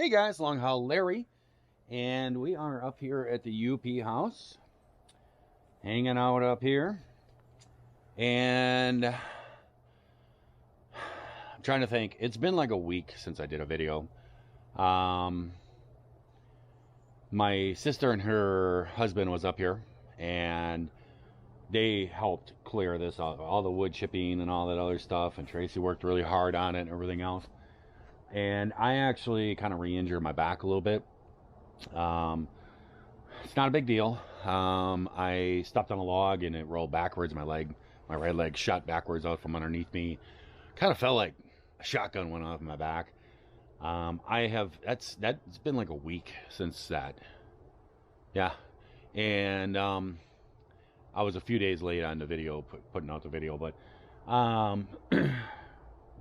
Hey guys, Long Haul Larry, and we are up here at the UP house, hanging out up here, and I'm trying to think. It's been like a week since I did a video. Um, my sister and her husband was up here, and they helped clear this out, all the wood chipping and all that other stuff, and Tracy worked really hard on it and everything else. And I actually kind of re-injured my back a little bit. Um, it's not a big deal. I stepped on a log and it rolled backwards. My right leg shot backwards out from underneath me. Kind of felt like a shotgun went off my back. That's been like a week since that. Yeah, and I was a few days late on the video, putting out the video, but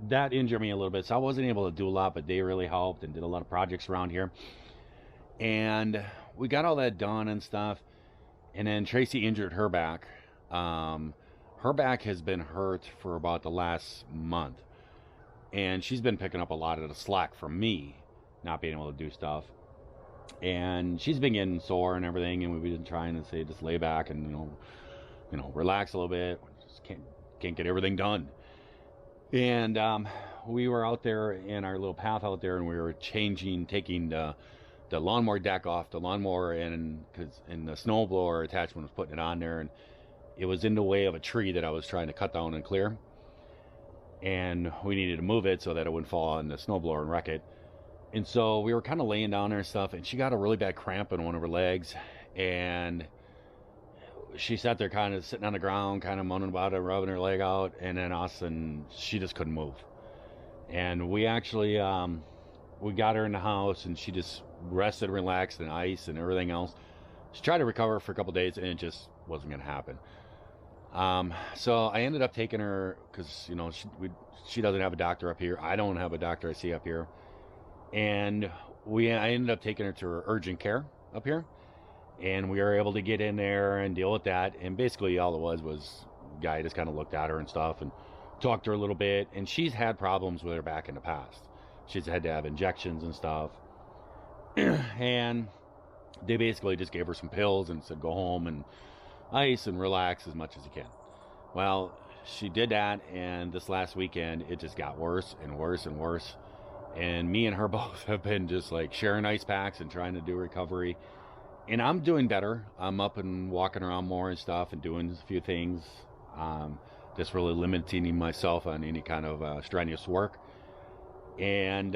that injured me a little bit, so I wasn't able to do a lot, but they really helped and did a lot of projects around here. And we got all that done and stuff. And then Tracy injured her back. Her back has been hurt for about the last month. And she's been picking up a lot of the slack from me, not being able to do stuff. And she's been getting sore and everything. And we've been trying to say, just lay back and, relax a little bit. Just can't get everything done. And we were out there in our little path out there, and we were taking the lawnmower deck off the lawnmower, and the snowblower attachment was putting it on there, and it was in the way of a tree that I was trying to cut down and clear, and we needed to move it so that it wouldn't fall on the snowblower and wreck it. And so we were kind of laying down there and stuff, and she got a really bad cramp in one of her legs, and she sat there kind of sitting on the ground, kind of moaning about it, rubbing her leg out, and then she just couldn't move. And we actually we got her in the house, and she just rested, relaxed, and ice and everything else. She tried to recover for a couple days, and it just wasn't going to happen. So I ended up taking her because she doesn't have a doctor up here. I don't have a doctor I see up here, and I ended up taking her to her urgent care up here, and we were able to get in there and deal with that. And basically, all it was a guy just kind of looked at her and stuff and talked to her a little bit. And she's had problems with her back in the past. She's had to have injections and stuff. And they basically just gave her some pills and said, go home and ice and relax as much as you can. Well, she did that, and this last weekend, it just got worse and worse and worse. And me and her both have been just like sharing ice packs and trying to do recovery. And I'm doing better. I'm up and walking around more and stuff and doing a few things. Just really limiting myself on any kind of strenuous work. And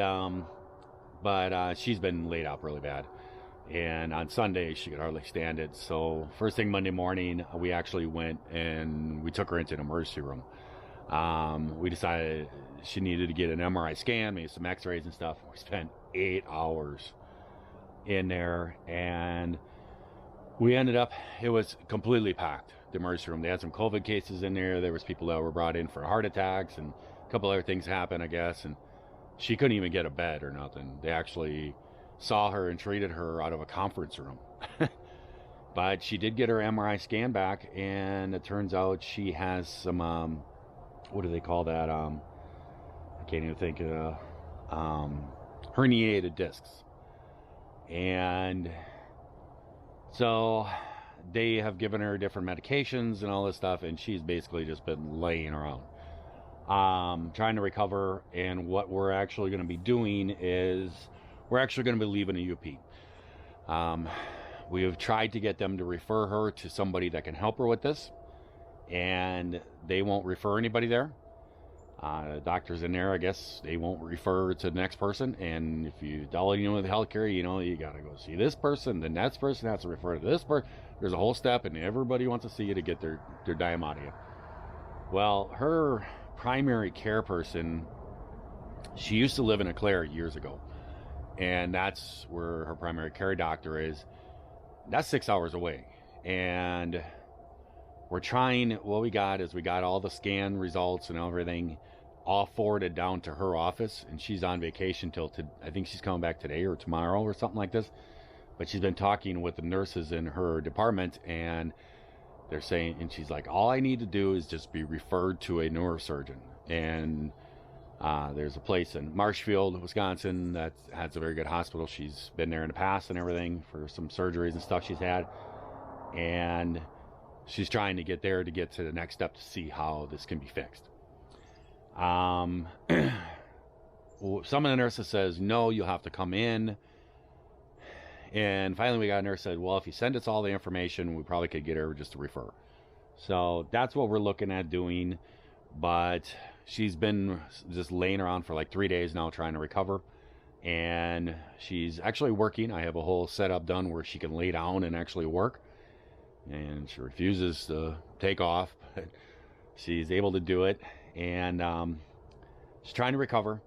but she's been laid up really bad. And on Sunday, she could hardly stand it. So first thing Monday morning, we actually went and we took her into an emergency room. We decided she needed to get an MRI scan, maybe some x-rays and stuff. We spent 8 hours in there, and we ended up, it was completely packed, the emergency room. They had some COVID cases in there. There was people that were brought in for heart attacks, and a couple other things happened, I guess, and she couldn't even get a bed or nothing. They actually saw her and treated her out of a conference room. But she did get her MRI scan back, and it turns out she has some what do they call that, I can't even think of, herniated discs. And so they have given her different medications and all this stuff, and she's basically just been laying around, trying to recover. And what we're actually going to be doing is we're actually going to be leaving the UP. We have tried to get them to refer her to somebody that can help her with this, and they won't refer anybody there. Doctors in there, I guess, they won't refer to the next person. And if you with healthcare, you got to go see this person, then that person has to refer to this person. There's a whole step, and everybody wants to see you to get their dime out of you. Well, her primary care person, she used to live in Eau Claire years ago, and that's where her primary care doctor is. That's 6 hours away, and we're trying. What we got all the scan results and everything all forwarded down to her office, and she's on vacation till I think she's coming back today or tomorrow or something like this. But she's been talking with the nurses in her department, and they're saying, and she's like, all I need to do is just be referred to a neurosurgeon. And There's a place in Marshfield, Wisconsin that has a very good hospital. She's been there in the past and everything for some surgeries and stuff she's had. And she's trying to get there to get to the next step to see how this can be fixed. Some of the nurses says, no, you'll have to come in. And finally we got a nurse said, well, if you send us all the information, we probably could get her just to refer. So that's what we're looking at doing. But she's been just laying around for like 3 days now trying to recover. And she's actually working. I have a whole setup done where she can lay down and actually work. And she refuses to take off, but she's able to do it. And she's trying to recover,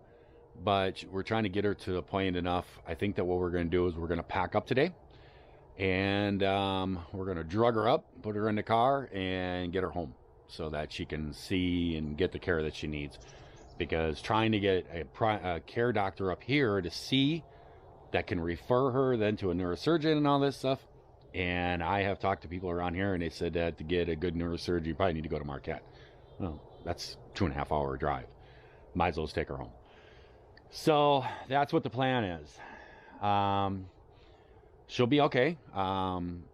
but we're trying to get her to the point enough. I think that what we're going to do is we're going to pack up today, and we're going to drug her up, put her in the car, and get her home so that she can see and get the care that she needs. Because trying to get a care doctor up here to see that can refer her then to a neurosurgeon and all this stuff. And I have talked to people around here, and they said that to get a good neurosurgeon, you probably need to go to Marquette. Well, that's 2.5 hour drive. Might as well just take her home. So that's what the plan is. She'll be okay.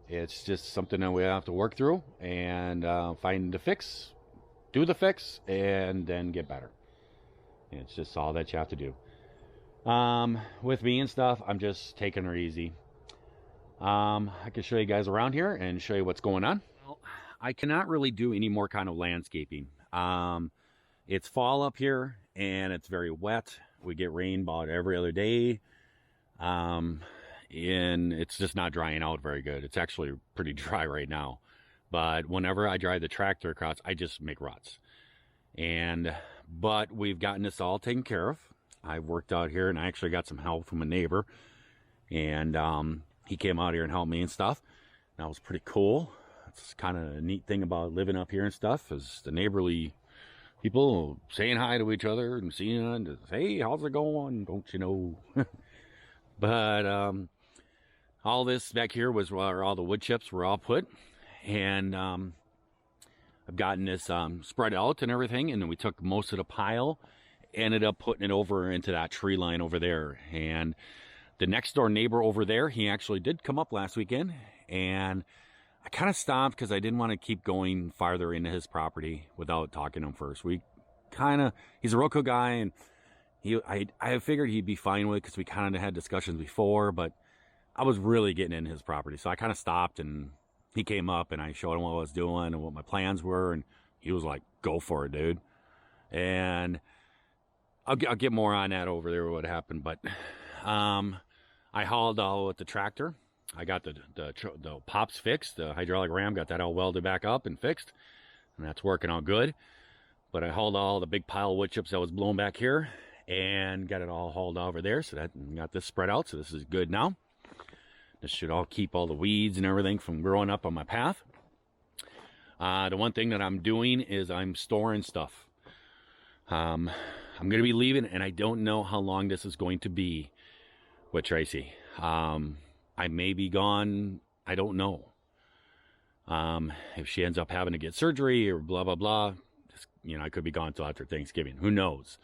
It's just something that we have to work through and find the fix, do the fix, and then get better. And it's just all that you have to do. With me and stuff, I'm just taking her easy. I can show you guys around here and show you what's going on. Well, I cannot really do any more kind of landscaping. It's fall up here and it's very wet. We get rain about every other day. And it's just not drying out very good. It's actually pretty dry right now. But whenever I drive the tractor across, I just make ruts. But we've gotten this all taken care of. I've worked out here and I actually got some help from a neighbor. And he came out here and helped me and stuff. That was pretty cool. It's kind of a neat thing about living up here and stuff, is the neighborly people saying hi to each other and seeing it and hey, how's it going? Don't you know? But all this back here was where all the wood chips were all put. And I've gotten this spread out and everything. And then we took most of the pile, ended up putting it over into that tree line over there. And the next door neighbor over there, he actually did come up last weekend, and I kind of stopped because I didn't want to keep going farther into his property without talking to him first. He's a real cool guy, and I figured he'd be fine with it because we kind of had discussions before, but I was really getting in his property. So I kind of stopped, and he came up, and I showed him what I was doing and what my plans were, and he was like, go for it, dude. And I'll get more on that over there, what happened, but I hauled all with the tractor. I got the pops fixed, the hydraulic ram, got that all welded back up and fixed, and that's working all good. But I hauled all the big pile of wood chips that was blown back here and got it all hauled over there, so that got this spread out, so this is good now. This should all keep all the weeds and everything from growing up on my path. The one thing that I'm doing is I'm storing stuff. I'm going to be leaving, and I don't know how long this is going to be with Tracy. I may be gone. I don't know. If she ends up having to get surgery or blah, blah, blah, just, I could be gone until after Thanksgiving. Who knows?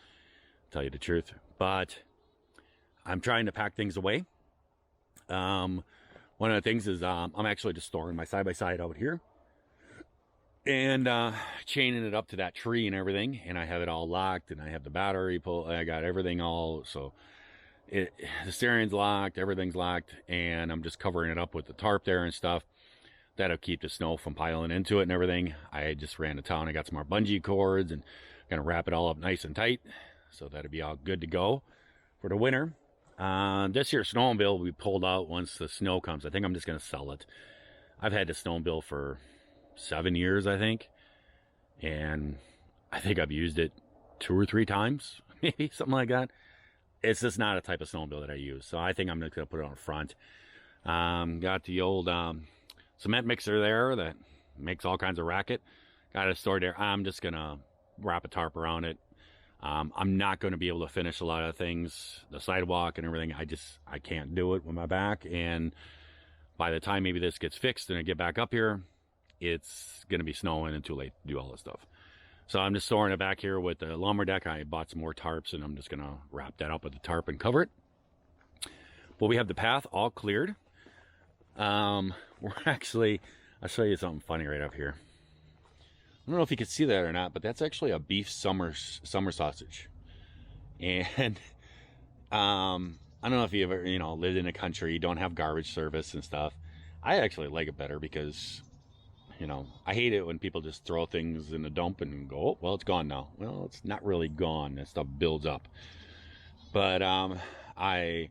Tell you the truth. But I'm trying to pack things away. One of the things is I'm actually just storing my side-by-side out here and chaining it up to that tree and everything. And I have it all locked, and I have the battery pull. I got everything all, so the steering's locked, everything's locked, and I'm just covering it up with the tarp there and stuff. That'll keep the snow from piling into it and everything. I just ran to town. I got some more bungee cords and gonna wrap it all up nice and tight, so that'll be all good to go for the winter. This year snowmobile will be pulled out once the snow comes. I think I'm just gonna sell it. I've had the snowmobile for 7 years, I think, and I think I've used it 2 or 3 times, maybe something like that. It's just not a type of snowmobile that I use, so I think I'm just gonna put it on front. Got the old cement mixer there that makes all kinds of racket. Got it stored there. I'm just gonna wrap a tarp around it. I'm not going to be able to finish a lot of things, the sidewalk and everything. I can't do it with my back. And by the time maybe this gets fixed and I get back up here, it's going to be snowing and too late to do all this stuff. So I'm just storing it back here with the lumber deck. I bought some more tarps, and I'm just going to wrap that up with the tarp and cover it. But we have the path all cleared. We're actually, I'll show you something funny right up here. I don't know if you can see that or not, but that's actually a beef summer sausage. And I don't know if you ever, lived in a country, you don't have garbage service and stuff. I actually like it better because, I hate it when people just throw things in the dump and go, oh, well, it's gone now. Well, it's not really gone. That stuff builds up. But I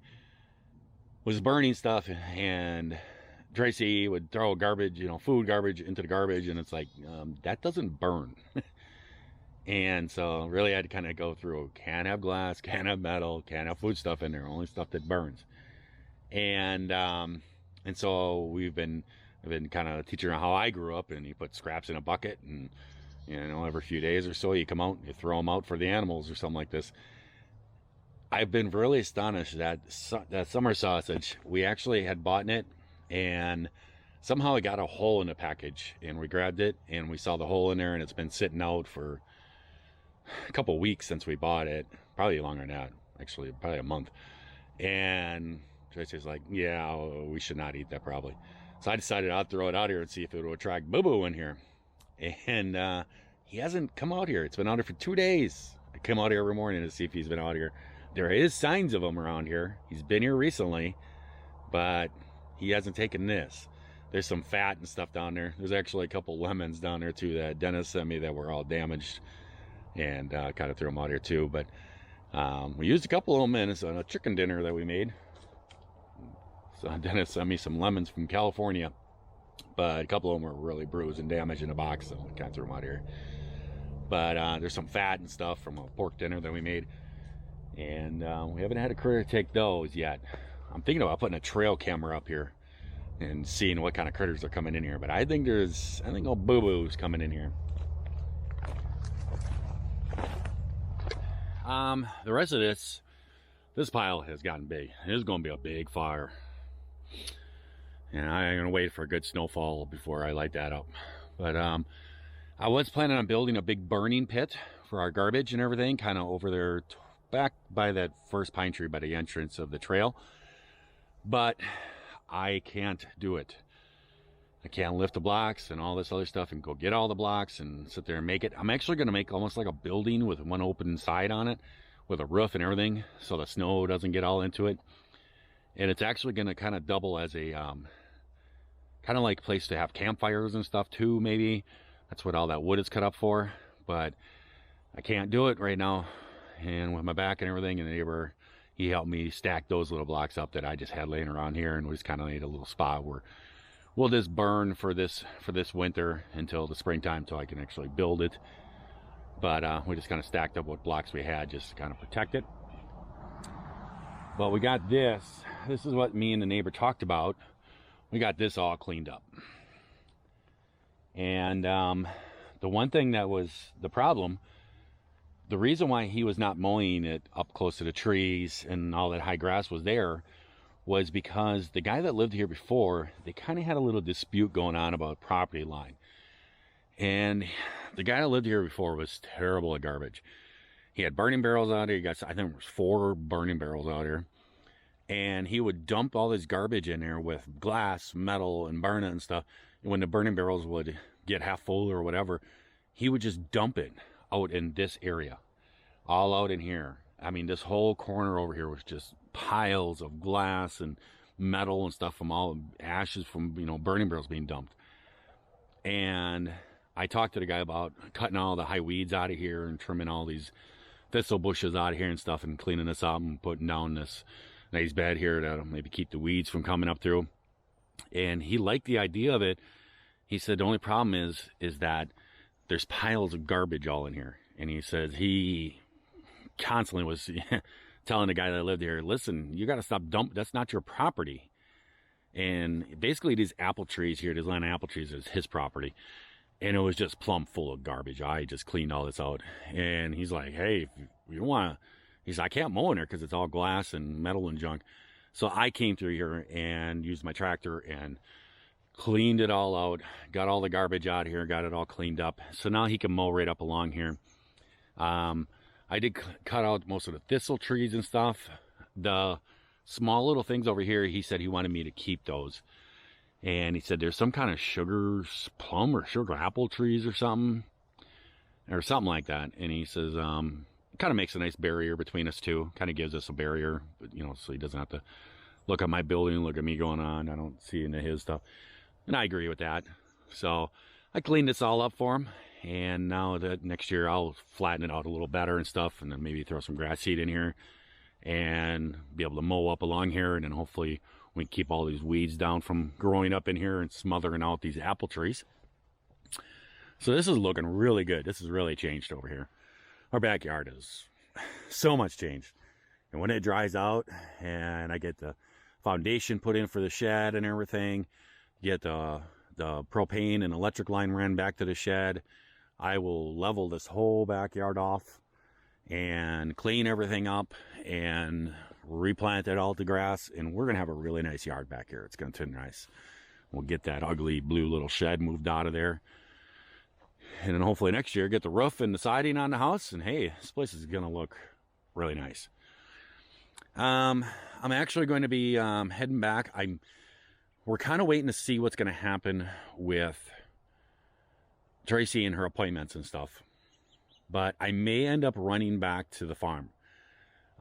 was burning stuff, and Tracy would throw garbage, food garbage into the garbage, and it's like, that doesn't burn. And so really I had to kind of go through, can't have glass, can't have metal, can't have food stuff in there, only stuff that burns. And so I've been kind of teaching her how I grew up, and you put scraps in a bucket, and every few days or so you come out and you throw them out for the animals or something like this. I've been really astonished that that summer sausage, we actually had bought it, and somehow it got a hole in the package, and we grabbed it and we saw the hole in there, and it's been sitting out for a couple of weeks since we bought it, probably longer than that, actually probably a month. And Tracy's like, yeah, we should not eat that probably. So I decided I'd throw it out here and see if it would attract Boo-Boo in here. And he hasn't come out here. It's been out here for 2 days. I come out here every morning to see if he's been out here. There is signs of him around here. He's been here recently, but he hasn't taken this. There's some fat and stuff down there. There's actually a couple lemons down there too that Dennis sent me that were all damaged, and kind of threw them out here too. But we used a couple of them in a chicken dinner that we made. So Dennis sent me some lemons from California, but a couple of them were really bruised and damaged in the box, so we kind of threw them out here. But there's some fat and stuff from a pork dinner that we made, and we haven't had a critter take those yet. I'm thinking about putting a trail camera up here and seeing what kind of critters are coming in here. But I think old Boo-Boo's coming in here. The rest of this pile has gotten big. It is going to be a big fire, and I'm going to wait for a good snowfall before I light that up. But I was planning on building a big burning pit for our garbage and everything, kind of over there back by that first pine tree by the entrance of the trail. But I can't do it. I can't lift the blocks and all this other stuff and go get all the blocks and sit there and make it. I'm actually going to make almost like a building with one open side on it, with a roof and everything, so the snow doesn't get all into it. And it's actually going to kind of double as a kind of like place to have campfires and stuff too, maybe. That's what all that wood is cut up for. But I can't do it right now. And with my back and everything, and the neighbor, he helped me stack those little blocks up that I just had laying around here, and we just kind of made a little spot where we'll just burn for this winter until the springtime, so I can actually build it. But we just kind of stacked up what blocks we had just to kind of protect it. But we got this. This is what me and the neighbor talked about. We got this all cleaned up. And the one thing that was the problem, the reason why he was not mowing it up close to the trees and all that high grass was there, was because the guy that lived here before, they kind of had a little dispute going on about property line. And the guy that lived here before was terrible at garbage. He had burning barrels out here. He got, I think it was 4 burning barrels out here. And he would dump all this garbage in there with glass, metal, and burn it and stuff. And when the burning barrels would get half full or whatever, he would just dump it out in this area. All out in here. I mean, this whole corner over here was just piles of glass and metal and stuff from all ashes from, burning barrels being dumped. And I talked to the guy about cutting all the high weeds out of here and trimming all these thistle bushes out of here and stuff, and cleaning this up and putting down this nice bed here to maybe keep the weeds from coming up through. And he liked the idea of it. He said the only problem is that there's piles of garbage all in here. And he says he constantly was telling the guy that lived here, listen, you got to stop dumping. That's not your property. And basically these apple trees here, these land apple trees, is his property. And it was just plumb full of garbage. I just cleaned all this out. And he's like, hey, if you don't want to, he's like, I can't mow in there because it's all glass and metal and junk. So I came through here and used my tractor and cleaned it all out, got all the garbage out here, got it all cleaned up. So now he can mow right up along here. I did cut out most of the thistle trees and stuff. The small little things over here, he said he wanted me to keep those. And he said there's some kind of sugar plum or sugar apple trees or something like that. And he says, it kind of makes a nice barrier between us two. Kind of gives us a barrier, you know, so he doesn't have to look at my building, look at me going on. I don't see into his stuff. And I agree with that. So I cleaned this all up for him. And now that next year I'll flatten it out a little better and stuff. And then maybe throw some grass seed in here and be able to mow up along here. And then hopefully we can keep all these weeds down from growing up in here and smothering out these apple trees. So this is looking really good. This has really changed over here. Our backyard is so much changed. And when it dries out and I get the foundation put in for the shed and everything, get the propane and electric line ran back to the shed, I will level this whole backyard off and clean everything up and replant it all to grass, and we're gonna have a really nice yard back here. It's gonna turn nice. We'll get that ugly blue little shed moved out of there, and then hopefully next year get the roof and the siding on the house, and hey, this place is gonna look really nice. I'm actually going to be heading back. We're kind of waiting to see what's going to happen with Tracy and her appointments and stuff. But I may end up running back to the farm.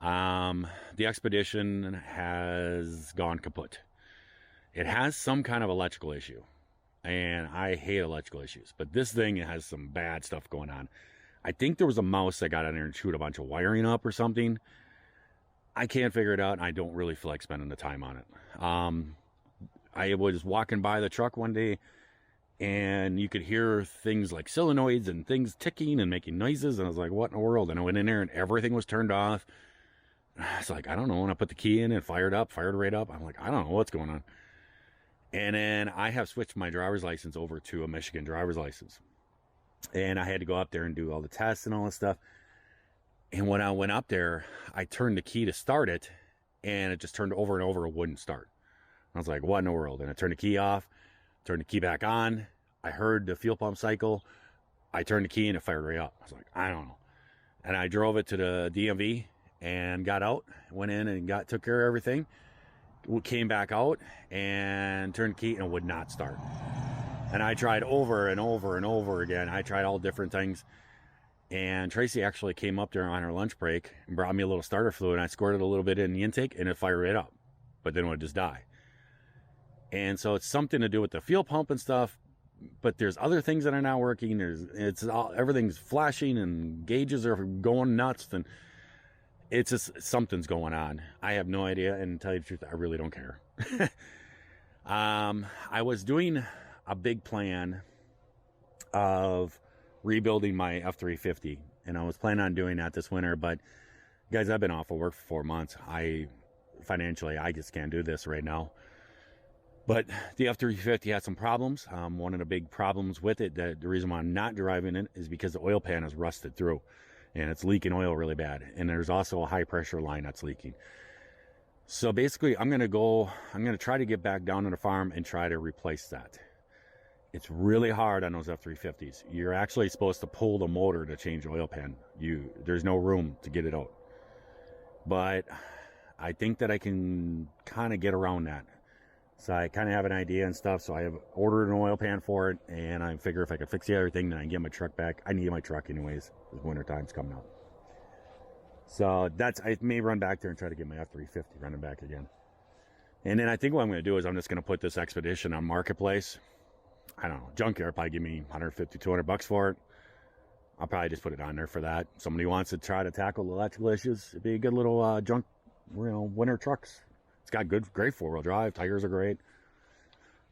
The expedition has gone kaput. It has some kind of electrical issue. And I hate electrical issues. But this thing has some bad stuff going on. I think there was a mouse that got in there and chewed a bunch of wiring up or something. I can't figure it out, and I don't really feel like spending the time on it. I was walking by the truck one day, and you could hear things like solenoids and things ticking and making noises, and I was like, what in the world? And I went in there, and everything was turned off. It's like, I don't know. And I put the key in and fired it right up. I'm like, I don't know what's going on. And then I have switched my driver's license over to a Michigan driver's license. And I had to go up there and do all the tests and all this stuff. And when I went up there, I turned the key to start it, and it just turned over and over. It wouldn't start. I was like, what in the world? And I turned the key off, turned the key back on. I heard the fuel pump cycle. I turned the key and it fired right up. I was like, I don't know. And I drove it to the DMV and got out, went in and took care of everything. Came back out and turned the key and it would not start. And I tried over and over and over again. I tried all different things. And Tracy actually came up there on her lunch break and brought me a little starter fluid, and I squirted a little bit in the intake and it fired right up. But then it would just die. And so it's something to do with the fuel pump and stuff, but there's other things that are not working. Everything's flashing and gauges are going nuts, and it's just something's going on. I have no idea, and to tell you the truth, I really don't care. I was doing a big plan of rebuilding my F-350, and I was planning on doing that this winter, but guys, I've been off of work for 4 months. Financially, I just can't do this right now. But the F-350 had some problems. One of the big problems with it, the reason why I'm not driving it, is because the oil pan is rusted through. And it's leaking oil really bad. And there's also a high pressure line that's leaking. So basically, I'm going to try to get back down to the farm and try to replace that. It's really hard on those F-350s. You're actually supposed to pull the motor to change the oil pan. There's no room to get it out. But I think that I can kind of get around that. So I kind of have an idea and stuff. So I have ordered an oil pan for it, and I figure if I can fix the other thing, then I can get my truck back. I need my truck anyways. The winter time's coming up. So I may run back there and try to get my F-350 running back again. And then I think what I'm going to do is I'm just going to put this Expedition on Marketplace. I don't know, junkyard probably give me 150, 200 bucks for it. I'll probably just put it on there for that. Somebody wants to try to tackle the electrical issues. It'd be a good little winter trucks. It's got great four-wheel drive. Tires are great.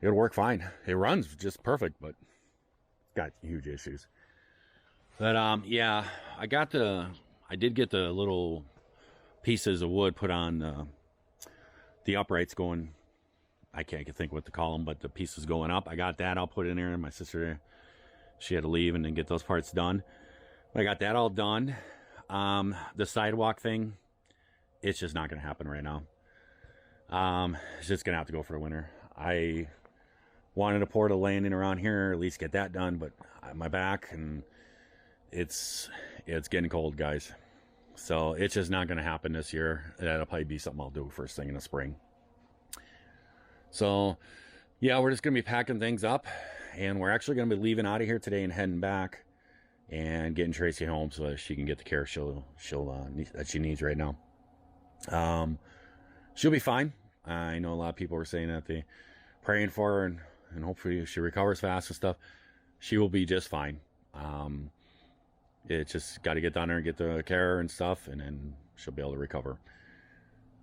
It'll work fine. It runs just perfect, but it's got huge issues. But yeah, I did get the little pieces of wood put on the uprights going. I can't think what to call them, but the pieces going up. I got that. I'll put it in there. And my sister, she had to leave and then get those parts done. But I got that all done. The sidewalk thing, it's just not going to happen right now. It's just gonna have to go for the winter. wanted to pour the landing around here, at least get that done, but my back, and it's getting cold, guys. So it's just not going to happen this year. That'll probably be something I'll do first thing in the spring. So yeah, we're just going to be packing things up, and we're actually going to be leaving out of here today and heading back and getting Tracy home so that she can get the care that she needs right now. She'll be fine. I know a lot of people were saying that they praying for her, and hopefully she recovers fast and stuff. She will be just fine. It's just got to get down there and get the care and stuff, and then she'll be able to recover.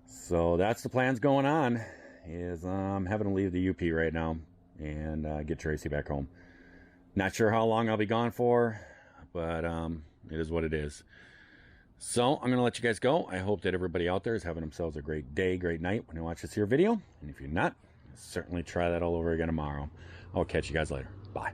So that's the plans going on. Is I'm having to leave the UP right now and get Tracy back home. Not sure how long I'll be gone for, but it is what it is. So I'm gonna let you guys go. I hope that everybody out there is having themselves a great day, great night when you watch this here video. And if you're not, certainly try that all over again tomorrow. I'll catch you guys later. Bye.